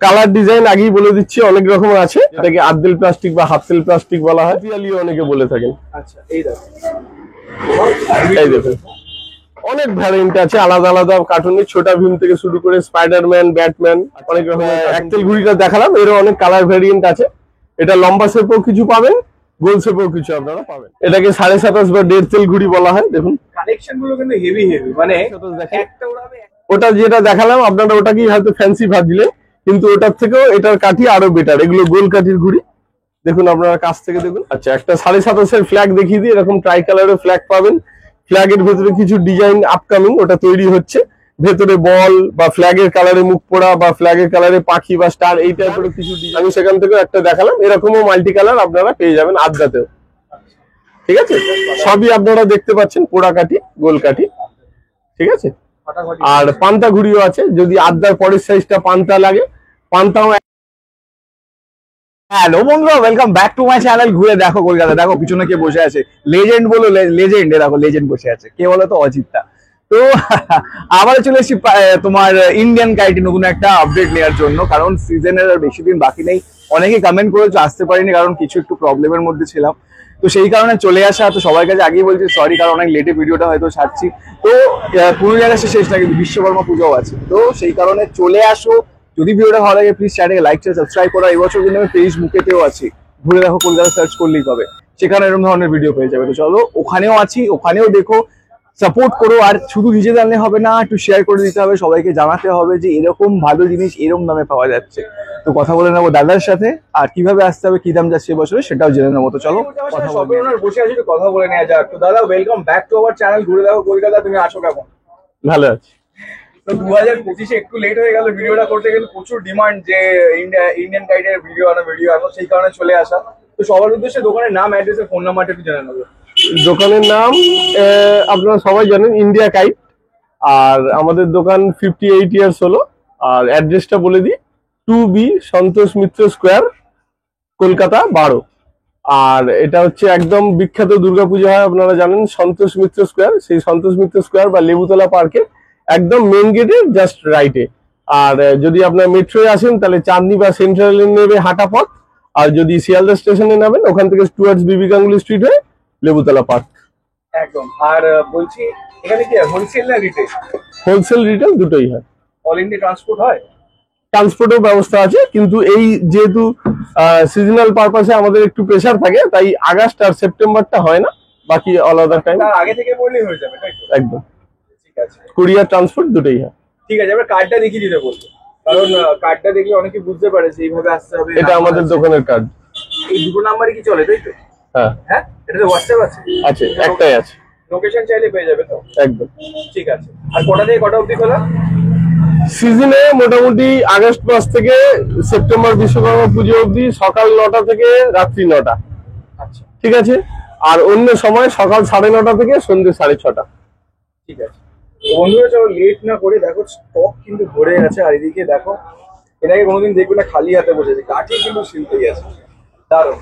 Colour design আগেই বলে দিচ্ছি, অনেক রকম আছে। এটাকে আর্ধেল প্লাস্টিক বা হাফ তেল প্লাস্টিক বলা হয়, পিয়ালিও অনেকে বলে থাকেন। আচ্ছা, এই দেখুন অনেক ভ্যারিয়েন্ট আছে আলাদা আলাদা কার্টুনের, ছোটা ভীম থেকে শুরু করে স্পাইডারম্যান, ব্যাটম্যান, অনেক রকম। একতেল ঘুড়িটা দেখালাম, এরও অনেক কালার ভ্যারিয়েন্ট আছে। এটা লম্বা শেপেও কিছু পাবেন, গোল শেপেও কিছু আপনারা পাবেন। এটাকে 27.5 বা 1.5 তেল ঘুড়ি বলা হয়। দেখুন কালেকশন গুলো কিন্তু হেভি মানে একটা উড়াবে। ওটা যেটা দেখালাম আপনারা ওটাকেই হয়তো ফ্যান্সি ভাবছিলেন, কিন্তু ওটার থেকেও এটার কাঠি আরো বেটার। এগুলো গোল কাঠির ঘুড়ি, দেখুন আপনারা কাছ থেকে দেখুন। আচ্ছা, একটা 27.5 ফ্ল্যাগ দেখিয়ে দিই। এরকম ট্রাই কালারের ফ্ল্যাগ পাবেন। ফ্ল্যাগের ভেতরে কিছু ডিজাইন আপকামিং, ওটা তৈরি হচ্ছে। ভেতরে বল বা ফ্ল্যাগের কালারে মুখ পোড়া বা ফ্ল্যাগের কালারে পাখি বা স্টার, এই টাইপের কিছু ডিজাইন আমি সেখান থেকে একটা দেখালাম। এরকমও মাল্টি কালার আপনারা পেয়ে যাবেন আদ্রাতেও। ঠিক আছে, সবই আপনারা দেখতে পাচ্ছেন, পোড়া কাঠি, গোল কাঠি। ঠিক আছে, আর পান্তা ঘুড়িও আছে, যদি আদ্রার পরের সাইজটা পান্তা লাগে, পান্তাও। হ্যালো বন্ধুরা, welcome back to my channel. ঘুরে দেখো কলকাতা, দেখো পিছনে কে বসে আছে, লেজেন্ড বলো লেজেন্ড, দেখো লেজেন্ড বসে আছে। কে বলো তো? অজিতদা। তো আবার চলে এসেছি তোমার ইন্ডিয়ান কাইটে নতুন একটা আপডেট নেওয়ার জন্য, কারণ সিজনের আর বেশি দিন বাকি নেই। অনেকেই কমেন্ট করেছো আসতে পারিনি, কারণ কিছু একটু প্রবলেমের মধ্যে ছিলাম, তো সেই কারণে চলে আসা। তো সবার কাছে আগেই বলছি সরি, কারণ অনেক লেটে ভিডিওটা হয়তো ছাড়ছি। তো পুরুলিয়ার কাছে শেষ না, কিন্তু বিশ্বকর্মা পুজোও আছে, তো সেই কারণে চলে আসো। যদি ভিডিওটা ভালো লাগে প্লিজ চ্যানেলকে লাইক শেয়ার সাবস্ক্রাইব করো। এই বছর কিন্তু আমি ফেসবুকেতেও আছি, ঘুরে দেখো কলকাতা সার্চ করলেই পাবে, সেখানে এরকম ধরনের ভিডিও পেয়ে যাবে। তো চলো ওখানেও আছি, ওখানেও দেখো, সাপোর্ট করো। আর শুধু নিজে জানলে হবে না, একটু শেয়ার করে দিতে হবে, সবাইকে জানাতে হবে যে এরকম ভালো জিনিস এরকম দামে পাওয়া যাচ্ছে। তো কথা বলে নেবো দাদার সাথে, আর কিভাবে আসতে হবে, কি দাম যাচ্ছে এবছরে সেটাও জেনে নেবো। তো চলো বসে আছি, একটু কথা বলে নেওয়া যাক। তো দাদা, welcome back to our channel ঘুরে দেখো কলকাতা। তুমি আছো কেমন? ভালো আছে। তো 2025-এ একটু লেট হয়ে গেল ভিডিওটা করতে, কিন্তু প্রচুর ডিমান্ড যে ইন্ডিয়ান গাইডের ভিডিও আনো, সেই কারণে চলে আসা। তো সবার উদ্দেশ্যে দোকানের নাম, অ্যাড্রেস, ফোন নাম্বারটা একটু জেনে নেবো। দোকানের নাম আপনারা সবাই জানেন, ইন্ডিয়া কাইট। আর আমাদের দোকান 58 ইয়ার্স হলো। আর অ্যাড্রেসটা বলে দিই, 2B সন্তোষ মিত্র স্কোয়ার, কলকাতা 12। আর এটা হচ্ছে একদম বিখ্যাত দুর্গাপূজা হয়, আপনারা জানেন, সন্তোষ মিত্র স্কোয়ার। সেই সন্তোষ মিত্র স্কোয়ার বা লেবুতলা পার্কে একদম মেন গেটের জাস্ট রাইটে। আর যদি আপনার মেট্রোয় আসেন তাহলে চাঁদনি বা সেন্ট্রালে নেবে হাঁটা পথ। আর যদি শিয়ালদা স্টেশনে নামেন, ওখান থেকে টুয়ার্ডস বিবি গাঙ্গুলি স্ট্রিট হয়ে লেবুতলা পার্ক। একদম। আর বলছি, এখানে কি হোলসেল না রিটেল? হোলসেল রিটেল দুটোই হয়। অল ইন্ডিয়া ট্রান্সপোর্ট হয়? ট্রান্সপোর্টের ব্যবস্থা আছে, কিন্তু এই যেহেতু সিজনাল পারপাসে আমাদের একটু প্রেসার থাকে, তাই আগস্ট আর সেপ্টেম্বরটা হয় না, বাকি অল আদার টাইম তার আগে থেকে বললেই হয়ে যাবে, তাই তো? একদম। ঠিক আছে, কুরিয়ার ট্রান্সপোর্ট দুটোই হয়। ঠিক আছে। এবার কার্ডটা দেখিয়ে দিতে বলবো, কারণ কার্ডটা দেখলে অনেকে বুঝতে পারে যে এইভাবে আসতে হবে। এটা আমাদের দোকানের কার্ড। এই দুটো নাম্বারই কি চলে, তাই তো? হ্যাঁ হ্যাঁ, এটাতে হোয়াটসঅ্যাপ আছে? আছে, একটাই আছে। লোকেশন চাইলে পেয়ে যাবে তো? একদম। ঠিক আছে। আর কটা থেকে কটা অবধি খোলা? সিজনে মোটামুটি আগস্ট মাস থেকে সেপ্টেম্বর বিশ্বকর্মা পুজো অবধি সকাল 9টা থেকে রাত্রি 9টা। আচ্ছা, ঠিক আছে। আর অন্য সময় সকাল 9:30 থেকে সন্ধ্যে 6:30। ঠিক আছে। বন্ধুরা চলো লেট না করে, দেখো স্টক কিন্তু ভরে আছে। আর এদিকে দেখো, এর আগে কোনোদিন দেখবে না খালি হাতে বসেছে, কাঠি কিন্তু শিল্পই আছে, দারুণ।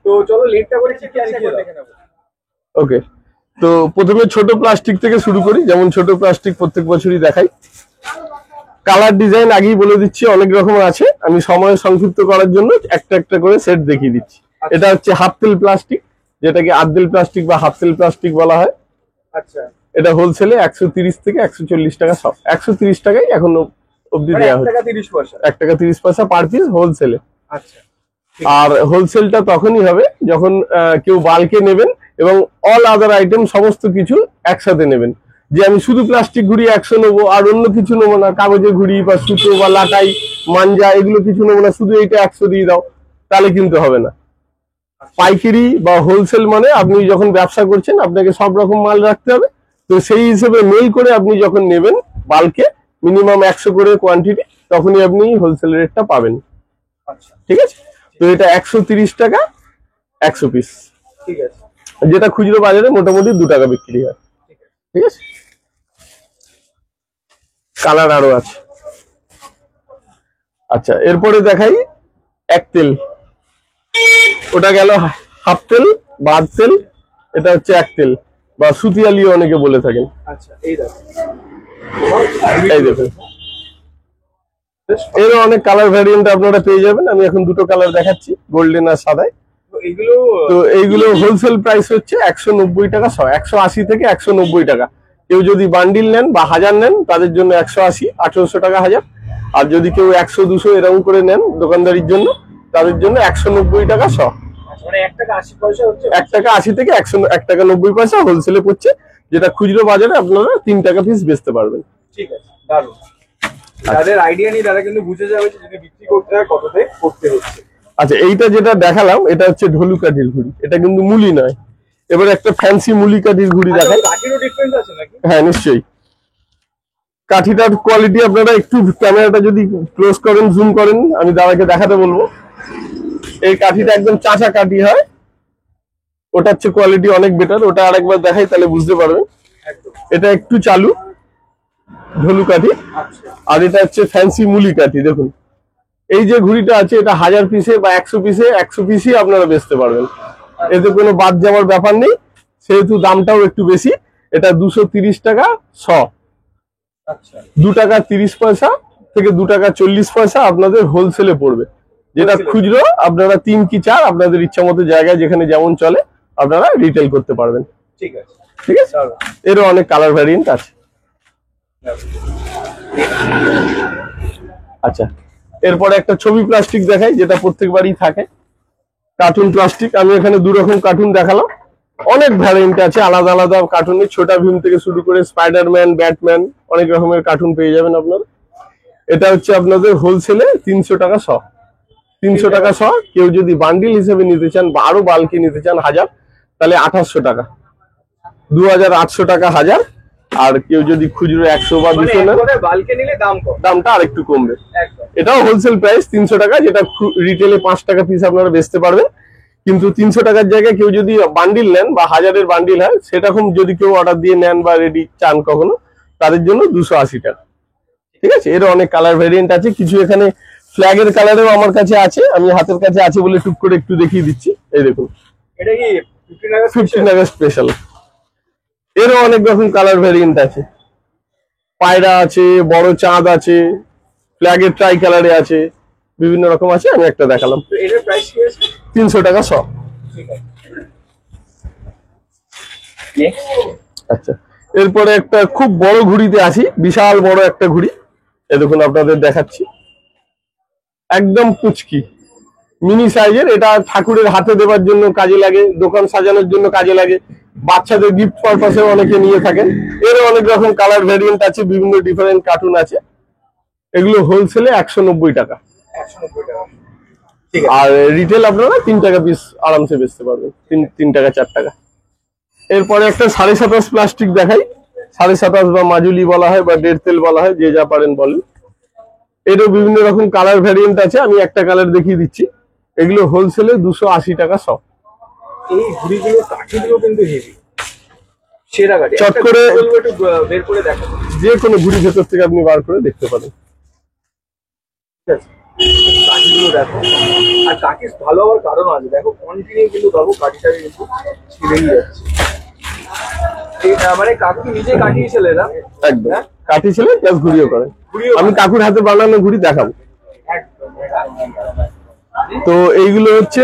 তো চলো লেটটা করে কি আছে দেখে নেবো। ওকে, তো প্রথমে ছোট প্লাস্টিক থেকে শুরু করি। যেমন ছোট প্লাস্টিক প্রত্যেক বছরই দেখাই। কালার ডিজাইন আগেই বলে দিচ্ছি, অনেক রকম আছে। আমি সময় সংক্ষিপ্ত করার জন্য একটা একটা করে সেট দেখিয়ে দিচ্ছি। এটা হচ্ছে হাফ তেল প্লাস্টিক, যেটাকে আর্ধেল প্লাস্টিক বা হাফ তেল প্লাস্টিক বলা হয়। আচ্ছা, এটা হোলসেলে 130 থেকে 140 টাকা, সব 130 টাকাই এখনো অব্দি দেওয়া হচ্ছে। 1 টাকা 30 পয়সা পার পিস হোলসেলে। আচ্ছা। আর হোলসেলটা তখনই হবে যখন কেউ বাল্কে নেবেন এবং অল আদার আইটেম সমস্ত কিছু একসাথে নেবেন। যে আমি শুধু প্লাস্টিক ঘুড়ি 100 নেবো আর অন্য কিছু নেবো না, কাগজের ঘুড়ি বা সুতো বা লাটাই মাঞ্জা এগুলো কিছু নেবো না, শুধু এইটা 100 দিয়ে দাও, তাহলে কিন্তু হবে না। পাইকারি বা হোলসেল মানে আপনি যখন ব্যবসা করছেন আপনাকে সব রকম মাল রাখতে হবে। তো সেই হিসেবে মেল করে আপনি যখন নেবেন বাল্কে মিনিমাম 100 করে কোয়ান্টিটি, তখনই আপনি হোলসেল রেটটা পাবেন। ঠিক আছে। তো এটা 130 টাকা 100 পিস। ঠিক আছে। যেটা খুচরো বাজারে মোটামুটি 2 টাকা বিক্রি হয়। ঠিক আছে। কালার আরো আছে। আচ্ছা, এরপরে দেখাই এক তেল। ওটা গেল হাফ তেল বা আধ তেল, এটা হচ্ছে এক তেল বা সুতিয়ালিও অনেকে বলে থাকেন। আচ্ছা, এই দেখো, এই দেখুন এরও অনেক কালার ভ্যারিয়েন্ট আপনারা পেয়ে যাবেন। আমি এখন দুটো কালার দেখাচ্ছি, গোল্ডেন আর সাদায়। তো এইগুলো হোলসেল প্রাইস হচ্ছে 190 টাকা 100, 180 থেকে 190 টাকা। কেউ যদি বান্ডিল নেন বা হাজার নেন তাদের জন্য 180, 1800 টাকা হাজার। আর যদি কেউ 100 200 এরকম করে নেন দোকানদারির জন্য, তাদের জন্য 190 টাকা 100। মানে 1 টাকা 80 পয়সা হচ্ছে, 1 টাকা 80 থেকে 1 টাকা 90 পয়সা হোলসেলে পড়ছে, যেটা খুচরো বাজারে আপনারা 3 টাকা পিস বেচতে পারবেন। ঠিক আছে, দারুণ। যাদের আইডিয়া নেই তারা কিন্তু বুঝে যাবে যে যদি বিক্রি করতে হয় কততে করতে হচ্ছে। আচ্ছা, এইটা যেটা দেখালাম এটা হচ্ছে ঢোলু কাঠির ঘুড়ি, এটা কিন্তু মুলি নয়। এবার একটা ফ্যান্সি মুলি কাঠির ঘুড়ি দেখাই। কাঠিরও ডিফারেন্স আছে নাকি? হ্যাঁ, নিশ্চয়ই। কাঠিটার কোয়ালিটি আপনারা একটু ক্যামেরাটা যদি ক্লোজ করেন, জুম করেন, আমি দাদাকে দেখাতে বলবো। এই কাঠিটা একদম চাচা কাঠি হয়, ওটা হচ্ছে কোয়ালিটি অনেক বেটার। ওটা আরেকবার দেখাই তাহলে বুঝতে পারবেন। একদম। এটা একটু চালু ঢোলু কাঠি, আচ্ছা, আর এটা হচ্ছে ফ্যান্সি মুলি কাঠি। দেখুন এই যে ঘুড়িটা আছে, এটা 1000 পিসে বা 100 পিসে 100 পিসই আপনারা বেচতে পারবেন, এতে কোনো বাদ যাওয়ার ব্যাপার নেই। সেহেতু দামটাও একটু বেশি। এটা 230 টাকা 100, আচ্ছা। 2 টাকা 30 পয়সা থেকে 2 টাকা 40 পয়সা আপনাদের হোলসেলে পড়বে। যেটা খুচরো আপনারা 3 কি 4 আপনাদের ইচ্ছা মতো জায়গায় যেখানে যেমন চলে আপনারা রিটেল করতে পারবেন। ঠিক আছে, ঠিক আছে। এরও অনেক কালার ভ্যারিয়েন্ট আছে। আচ্ছা, এরপরে একটা ছবি প্লাস্টিক দেখাই, যেটা প্রত্যেকবারই থাকে। কার্টুন প্লাস্টিক, আমি এখানে 2 রকম কার্টুন দেখালাম। অনেক ভ্যারিয়েন্ট আছে আলাদা আলাদা কার্টুনের, ছোটা ভীম থেকে শুরু করে স্পাইডারম্যান, ব্যাটম্যান, অনেক রকমের কার্টুন পেয়ে যাবেন আপনারা। এটা হচ্ছে আপনাদের হোলসেলে 300 টাকা 100, 300 টাকা 100। কেউ যদি বান্ডিল হিসেবে নিতে চান বা আরো বাল্কি নিতে চান 1000, তাহলে 2800 টাকা, 2800 টাকা 1000। আর কেউ যদি খুচরো 100 বা 200 নেন, বাল্কে নিলে দাম কম, দামটা আরেকটু কমবে। একদম। এটাও হোলসেল প্রাইস 300 টাকা, যেটা রিটেলে 5 টাকা পিস আপনারা বেচতে পারবেন। কিন্তু 300 টাকার জায়গায় কেউ যদি বান্ডিল নেন বা 1000-এর বান্ডিল হয়, সেরকম যদি কেউ অর্ডার দিয়ে নেন বা রেডি চান কখনো, তাদের জন্য 280 টাকা। ঠিক আছে। এর অনেক কালার ভেরিয়েন্ট আছে। কিছু এখানে ফ্ল্যাগের কালারেও আমার কাছে আছে, আমি হাতের কাছে আছে বলে টুক করে একটু দেখিয়ে দিচ্ছি। এই দেখুন, এটা কি 15 আগস্ট স্পেশাল। এরও অনেক রকম কালার ভেরিয়েন্ট আছে। পায়রা আছে, বড় চাঁদ আছে, ফ্ল্যাগের ট্রাই কালারে আছে, বিভিন্ন রকম আছে। আমি একটা দেখালাম। এটার প্রাইস কি আছে? 300 টাকা 100। ঠিক আছে। নেক্সট। আচ্ছা, এরপরে একটা খুব বড় ঘুড়িতে আসি, বিশাল বড় একটা ঘুড়ি। এ দেখুন আপনাদের দেখাচ্ছি, একদম পুচকি মিনি সাইজের। এটা ঠাকুরের হাতে দেওয়ার জন্য কাজে লাগে, দোকান সাজানোর জন্য কাজে লাগে, বাচ্চাদের গিফট পারপাসে অনেকে নিয়ে থাকেন। এর অনেক রকম কালার ভ্যারিয়েন্ট আছে, বিভিন্ন ডিফারেন্ট কার্টুন আছে। এগুলো হোলসেলে 190 টাকা, 190 টাকা। ঠিক আছে। আর রিটেল আপনারা 3 টাকা পিস আরামসে বেচতে পারবেন, 3 টাকা 4 টাকা। এরপরে একটা 27.5 প্লাস্টিক দেখাই। 27.5 বা মাজুলি বলা হয় বা দেড় তেল বলা হয়, যে যা পারেন বলেন। এরও বিভিন্ন রকম কালার ভ্যারিয়েন্ট আছে, আমি একটা কালার দেখিয়ে দিচ্ছি। এগুলো হোলসেলে 280 টাকা 100। এই ঘুড়িগুলো কাঠিগুলো কিন্তু হেভি, সেরা কাঠি। চট করে বলবো একটু বের করে দেখো। যে কোনো ঘুড়ি ভেতর থেকে আপনি বার করে দেখতে পারেন। ঠিক আছে, কাঠিগুলো দেখো। আর কাঠি ভালো হওয়ার কারণ আছে, দেখো কন্টিনিউ কিন্তু বাবু কাঠিটাকে কিন্তু ছিঁড়েই যাচ্ছে। মানে কাকু নিজে কাটিয়েছিল এরা, একদম কাঠি ছেলে প্লাস ঘুড়িও করেন। আমি কাকুর হাতে বানানো ঘুড়ি দেখাবো। একদম। তো এইগুলো হচ্ছে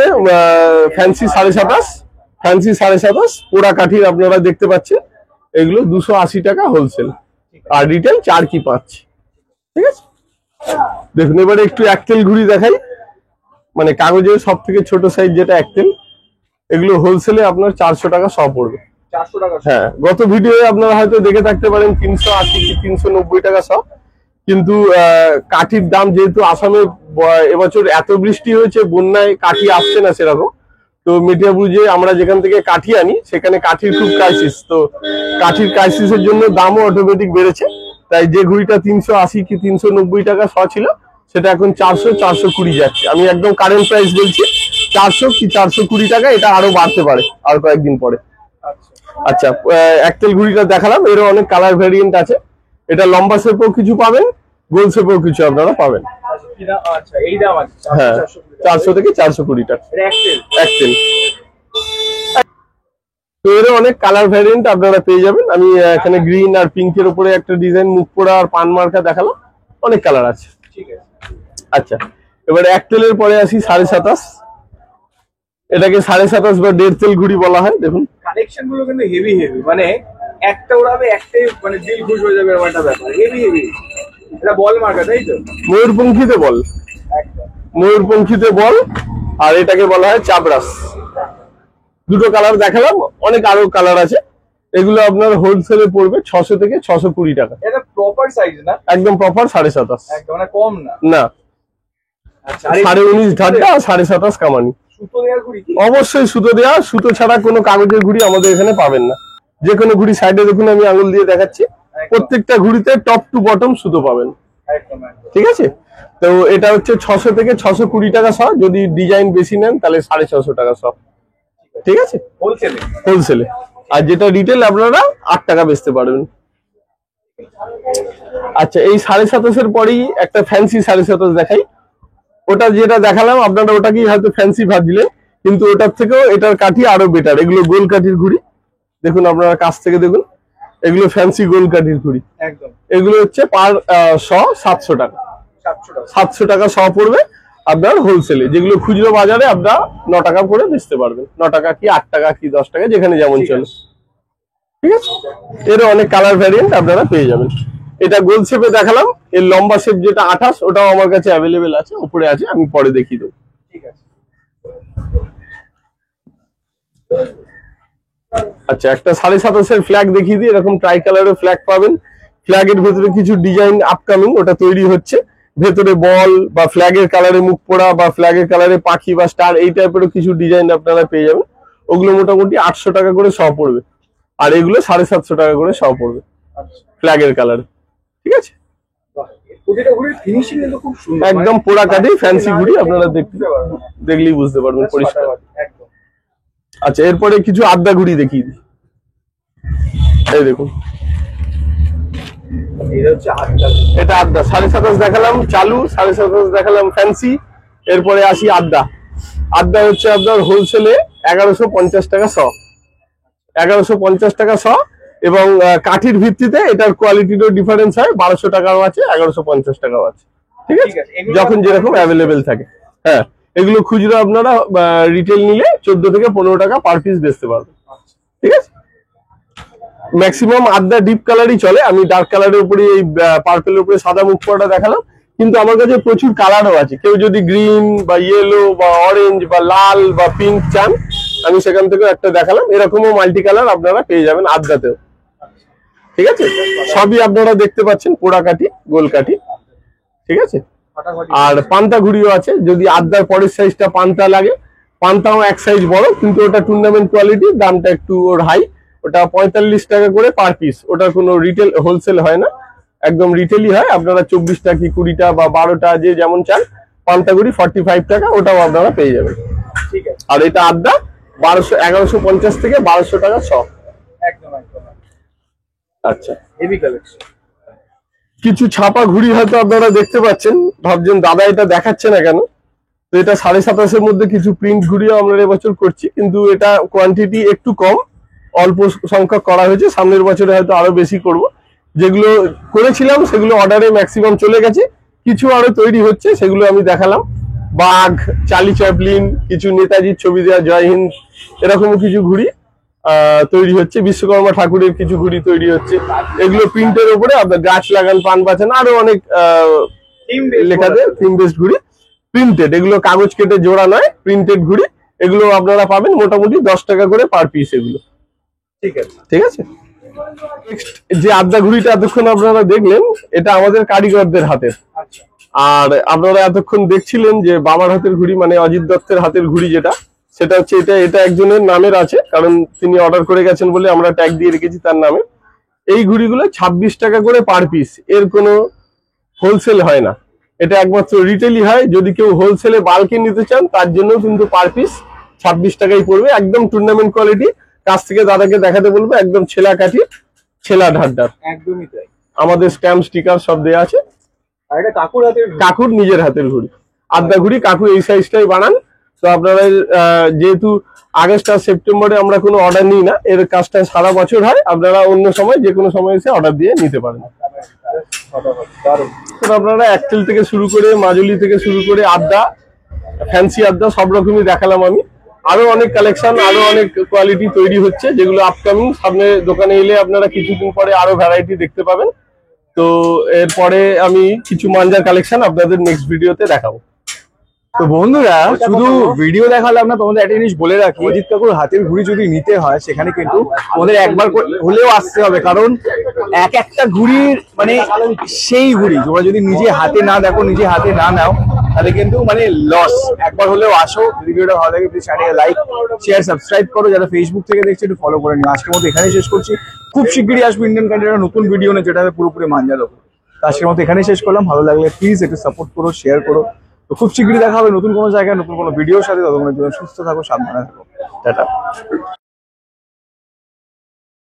ফ্যান্সি 27.5, ফ্যান্সি 27.5 পোড়া কাঠির আপনারা দেখতে পাচ্ছেন। এগুলো 280 টাকা হোলসেল, আর রিটেল 4 কি 5। ঠিক আছে। দেখুন এবারে একটু একটেল ঘুড়ি দেখাই, মানে কাগজের সব থেকে ছোট সাইজ যেটা একটেল। এগুলো হোলসেলে আপনার 400 টাকা সব পড়বে। 400 টাকা। হ্যাঁ, গত ভিডিওয়ে আপনারা হয়তো দেখে থাকতে পারেন 380 কি 390 টাকা সব। কিন্তু কাঠির দাম যেহেতু আসামে এবছর এত বৃষ্টি হয়েছে, বন্যায় কাঠি আসছে না সেরকম। তো মিডিয়াবুজে আমরা যেখান থেকে কাঠি আনি সেখানে কাঠির খুব ক্রাইসিস। তো কাঠির ক্রাইসিসের জন্য দামও অটোমেটিক বেড়েছে। তাই যে ঘুড়িটা 380 কি 390 টাকা শ ছিল, সেটা এখন 400-420 যাচ্ছে। আমি একদম কারেন্ট প্রাইস বলছি, 400 কি 420 টাকা। এটা আরো বাড়তে পারে আর কয়েকদিন পরে। আচ্ছা, একটেল ঘুড়িটা দেখালাম। এরও অনেক কালার ভ্যারিয়েন্ট আছে। এটা লম্বা শেপেও কিছু পাবেন, গোল শেপেও কিছু আপনারা পাবেন। আচ্ছা, এই দাম আছে। হ্যাঁ, 400 থেকে 420 টাকা একটেল। তো এরও অনেক কালার ভ্যারিয়েন্ট আপনারা পেয়ে যাবেন। আমি এখানে গ্রিন আর পিঙ্কের উপরে একটা ডিজাইন, মুখ পোড়া আর পান মার্কা দেখালাম। অনেক কালার আছে। ঠিক আছে। আচ্ছা, এবারে এক তেলের পরে আসি 27.5। এটাকে 27.5 বা 1.5 তেল ঘুড়ি বলা হয়। দেখুন কালেকশন গুলো কিন্তু হেভি হেভি, মানে একটা উড়াবে একটাই মানে দিল খুশ হয়ে যাবে এরকম একটা ব্যাপার, হেভি হেভি। এটা বল মার্কা তাই তো? ময়ূরপঙ্খীতে বল, একদম। ময়ূরপঙ্খীতে বল। আর এটাকে বলা হয় চাবরাস। দুটো কালার দেখালাম, অনেক আরো কালার আছে। এগুলো আপনার হোলসেলে পড়বে 600 থেকে 620 টাকা। এটা প্রপার সাইজ না? একদম প্রপার 27.5। একদম মানে কম না। না, আচ্ছা, আর এই 19.5 ঢাকা আর 27.5 কামানি। সুতো দেওয়ার ঘুড়ি কি? অবশ্যই সুতো দেওয়া, সুতো ছাড়া কোনো কাগজের ঘুড়ি আমাদের এখানে পাবেন না। যে কোনো ঘুড়ি সাইডে দেখুন, আমি আঙুল দিয়ে দেখাচ্ছি, প্রত্যেকটা ঘুড়িতে টপ টু বটম সুতো পাবেন। একদম একদম। ঠিক আছে, তো এটা হচ্ছে 600 থেকে 620 টাকা শ। যদি ডিজাইন বেশি নেন তাহলে 650 টাকা শ। ঠিক আছে, হোলসেলে। হোলসেলে। আর যেটা রিটেল আপনারা 8 টাকা বেচতে পারবেন। আচ্ছা, এই 27.5 পরেই একটা ফ্যান্সি 27.5 দেখাই। ওটা যেটা দেখালাম আপনারা ওটাকেই হয়তো ফ্যান্সি ভাবছিলেন, কিন্তু ওটার থেকেও এটার কাঠি আরো বেটার। এগুলো গোল কাঠির ঘুড়ি, দেখুন আপনারা কাছ থেকে দেখুন, এগুলো ফ্যান্সি গোল কাঠির ঘুড়ি। একদম। এগুলো হচ্ছে পার শ 700 টাকা। 700 টাকা। 700 টাকা শ পড়বে আপনার হোলসেলে। যেগুলো খুচরো বাজারে আপনারা 9 টাকা করে বেচতে পারবেন। 9 টাকা কি 8 টাকা কি 10 টাকা, যেখানে যেমন চলে। ঠিক আছে, এর অনেক কালার ভ্যারিয়েন্ট আপনারা পেয়ে যাবেন। এটা গোল শেপে দেখালাম, এর লম্বা শেপ যেটা 28, ওটাও আমার কাছে অ্যাভেলেবেল আছে, উপরে আছে, আমি পরে দেখিয়ে দেবো। ঠিক আছে। আচ্ছা, একটা 27.5 ফ্ল্যাগ দেখিয়ে দিই। এরকম ট্রাই কালারের ফ্ল্যাগ পাবেন। ফ্ল্যাগের ভেতরে কিছু ডিজাইন আপকামিং, ওটা তৈরি হচ্ছে। ভেতরে বল বা ফ্ল্যাগের কালারে মুখ পোড়া বা ফ্ল্যাগের কালারে পাখি বা স্টার, এই টাইপেরও কিছু ডিজাইন আপনারা পেয়ে যাবেন। ওগুলো মোটামুটি 800 টাকা করে শ পড়বে, আর এগুলো 750 টাকা করে শ পড়বে ফ্ল্যাগের কালার। ঠিক আছে, প্রতিটা ঘুড়ির ফিনিশিং কিন্তু খুব সুন্দর, একদম পোড়া কাঠি ফ্যান্সি ঘুড়ি। আপনারা দেখলেই বুঝতে পারবেন পরিষ্কার। একদম। আচ্ছা, এরপরে কিছু আড্ডা ঘুড়ি দেখিয়ে দিই। এই দেখুন, এটা হচ্ছে আড্ডা। এটা আড্ডা 27.5 দেখালাম চালু, 27.5 দেখালাম ফ্যান্সি। এরপরে আসি আড্ডা। আড্ডা হচ্ছে আপনার হোলসেলে 1150 টাকা শ। 1150 টাকা শ। এবং কাঠির ভিত্তিতে এটার কোয়ালিটিরও ডিফারেন্স হয়। 1200 টাকাও আছে, 1150 টাকাও আছে। ঠিক আছে, যখন যেরকম অ্যাভেলেবেল থাকে। হ্যাঁ, এগুলো খুচরো আপনারা রিটেল নিলে 14 থেকে 15 টাকা পার পিস বেচতে পারবেন। ঠিক আছে, ম্যাক্সিমাম আড্ডা ডিপ কালারই চলে। আমি ডার্ক কালারের উপরে এই পার্পেলের উপরে সাদা মুখ পড়াটা দেখালাম, কিন্তু আমার কাছে প্রচুর কালারও আছে। কেউ যদি গ্রিন বা ইয়েলো বা অরেঞ্জ বা লাল বা পিঙ্ক চান, আমি সেখান থেকে একটা দেখালাম। এরকমও মাল্টি কালার আপনারা পেয়ে যাবেন আড্ডাতেও। ঠিক আছে, সবই আপনারা দেখতে পাচ্ছেন, পোড়া কাঠি, গোল কাঠি। ঠিক আছে, আর পান্তা ঘুড়িও আছে। যদি আড্ডার পরের সাইজটা পান্তা লাগে, পান্তাও এক সাইজ বড়, কিন্তু ওটা টুর্নামেন্ট কোয়ালিটি, দামটা একটু ওর হাই। ওটা 45 টাকা করে পার পিস। ওটার কোনো রিটেল হোলসেল হয় না, একদম রিটেলই হয়। আপনারা 24টা কি 20টা বা 12টা যে যেমন চান, পান্তাগুড়ি 45 টাকা, ওটাও আপনারা পেয়ে যাবেন। ঠিক আছে। আর এটা আড্ডা 1150 থেকে 1200 টাকা শ। একদম একদম। আচ্ছা, হেভি কালেকশন। কিছু ছাপা ঘুড়ি হয়তো আপনারা দেখতে পাচ্ছেন, ভাবছেন দাদা এটা দেখাচ্ছে না কেন। তো এটা 27.5-এর মধ্যে কিছু প্রিন্ট ঘুড়িও আমরা এবছর করছি, কিন্তু এটা কোয়ান্টিটি একটু কম, অল্প সংখ্যক করা হয়েছে। সামনের বছরে হয়তো আরো বেশি করব। যেগুলো করেছিলাম সেগুলো অর্ডারে ম্যাক্সিমাম চলে গেছে, কিছু আরো তৈরি হচ্ছে, সেগুলো আমি দেখালাম। বাঘ, চার্লি চ্যাপলিন, কিছু নেতাজির ছবি দেওয়া জয় হিন্দ, এরকমও কিছু ঘুড়ি তৈরি হচ্ছে। বিশ্বকর্মা ঠাকুরের কিছু ঘুড়ি তৈরি হচ্ছে। এগুলো প্রিন্টের উপরে আপনার গাছ লাগান, পান বাঁচান, আরো অনেক লেখাতে থিম বেসড ঘুড়ি প্রিন্টেড। এগুলো কাগজ কেটে জোড়া নয়, প্রিন্টেড ঘুড়ি। এগুলো আপনারা পাবেন মোটামুটি 10 টাকা করে পার পিস এগুলো। ঠিক আছে। ঠিক আছে, নেক্সট যে আড্ডা ঘুড়িটা এতক্ষণ আপনারা দেখলেন, এটা আমাদের কারিগরদের হাতের। আচ্ছা। আর আপনারা এতক্ষণ দেখছিলেন যে বাবার হাতের ঘুড়ি, মানে অজিত দত্তের হাতের ঘুড়ি, যেটা সেটা হচ্ছে এটা একজনের নামের আছে, কারণ তিনি অর্ডার করে গেছেন বলে আমরা ট্যাগ দিয়ে রেখেছি তার নামে। এই ঘুড়িগুলো 26 টাকা করে পার পিস। এর কোনো হোলসেল হয় না, এটা একমাত্র রিটেলই হয়। যদি কেউ হোলসেলে বাল্কে নিতে চান, তার জন্য কিন্তু পার পিস 26 টাকাই পড়বে। একদম টুর্নামেন্ট কোয়ালিটি। কাছ থেকে দাদাকে দেখাতে বলবো, একদম ছেলা কাঠি, ছেলা ঢাড্ডার। একদমই তাই। আমাদের স্ট্যাম্প স্টিকার সব দেওয়া আছে। আর এটা কাকুর হাতের ঘুড়ি। কাকুর নিজের হাতের ঘুড়ি, আড্ডা ঘুড়ি। কাকু এই সাইজটাই বানান। তো আপনারা যেহেতু আগস্ট আর সেপ্টেম্বরে আমরা কোনো অর্ডার নিই না, এর কাজটা সারা বছর হয়। আপনারা অন্য সময় যে কোনো সময় এসে অর্ডার দিয়ে নিতে পারেন। দারুণ। তো আপনারা অ্যাক্টেল থেকে শুরু করে মাজুলি থেকে শুরু করে আড্ডা, ফ্যান্সি আড্ডা সব রকমই দেখালাম আমি। আরো অনেক কালেকশন, আরো অনেক কোয়ালিটি তৈরি হচ্ছে, যেগুলো আপকামিং সামনে দোকানে এলে আপনারা কিছুদিন পরে আরো ভ্যারাইটি দেখতে পাবেন। তো এরপরে আমি কিছু মাঞ্জার কালেকশন আপনাদের নেক্সট ভিডিওতে দেখাবো। তো বন্ধুরা, শুধু ভিডিও দেখালাম না, তোমাদের একটা জিনিস বলে রাখি, অজিত কাকুর হাতের ঘুড়ি যদি নিতে হয় সেখানে কিন্তু তোমাদের একবার হলেও আসতে হবে, কারণ এক একটা ঘুড়ির মানে সেই ঘুড়ি তোমরা যদি নিজে হাতে না দেখো, নিজে হাতে না নাও, তাহলে কিন্তু মানে লস। একবার হলেও আসো। ভিডিওটা ভালো লাগে প্লিজ চ্যানেলে লাইক শেয়ার সাবস্ক্রাইব করো। যারা ফেসবুক থেকে দেখছে একটু ফলো করে নিও। আজকের মতো এখানেই শেষ করছি। খুব শিগগিরই আসবো ইন্ডিয়ান ক্যান্ডিডেট নতুন ভিডিও নিয়ে, যেটা হবে পুরোপুরি মাঞ্জার ওপর। তো আজকের মতো এখানেই শেষ করলাম। ভালো লাগলে প্লিজ একটু সাপোর্ট করো, শেয়ার করো। তো খুব শিগগিরই দেখা হবে নতুন কোনো জায়গায় নতুন কোনো ভিডিওর সাথে। ততক্ষণের জন্য সুস্থ থাকো, সাবধানে থাকো, টাটা।